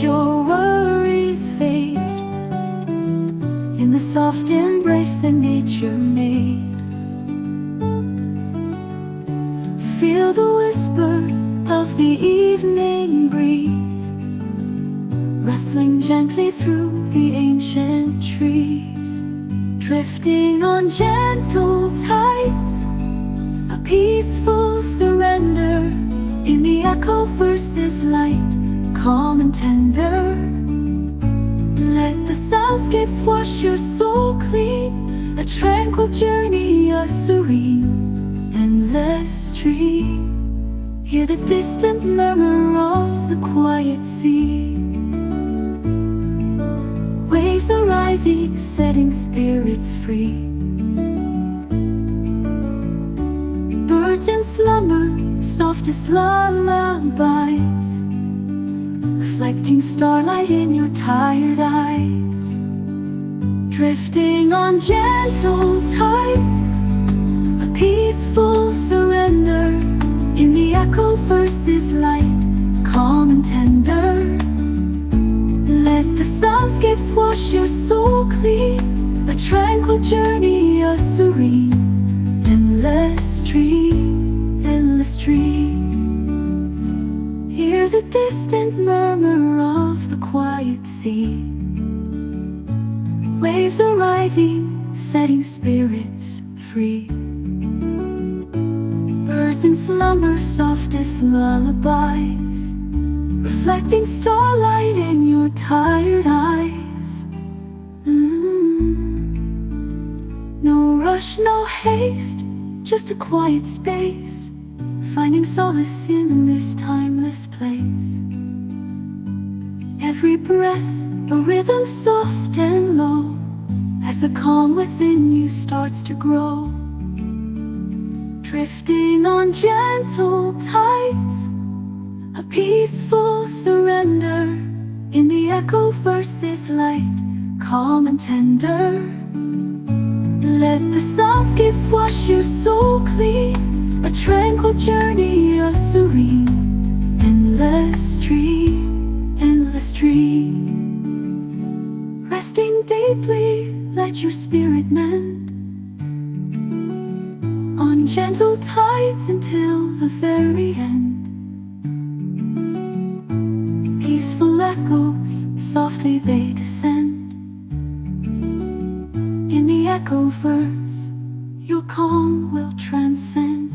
your worries fade in the soft embrace that nature made. Feel the whisper of the evening breeze rustling gently through the ancient trees, drifting on gentle tides, a peaceful surrender in the EchoVerse light, calm and tender. Let the soundscapes wash your soul clean, a tranquil journey, a serene, endless stream. Hear the distant murmur of the quiet sea, waves arriving, setting spirits free. Birds in slumber, softest lullabies, reflecting starlight in your tired eyes, drifting on gentle tides, a peaceful surrender in the EchoVerse light, calm and tender. Let the soundscapes wash your soul clean, a tranquil journey, a serene, endless stream, endless stream. Hear the distant murmur of the quiet sea, waves arriving, setting spirits free. Birds in slumber, softest lullabies, reflecting starlight in your tired eyes. No rush, no haste, just a quiet space, finding solace in this timeless place. Every breath, a rhythm soft and low, as the calm within you starts to grow. Drifting on gentle tides, a peaceful surrender in the EchoVerse light, calm and tender. Let the soundscapes wash your soul clean, a tranquil journey, a serene, endless stream, endless stream. Resting deeply, let your spirit mend on gentle tides until the very end. Peaceful echoes, softly they descend. In the EchoVerse, your calm will transcend.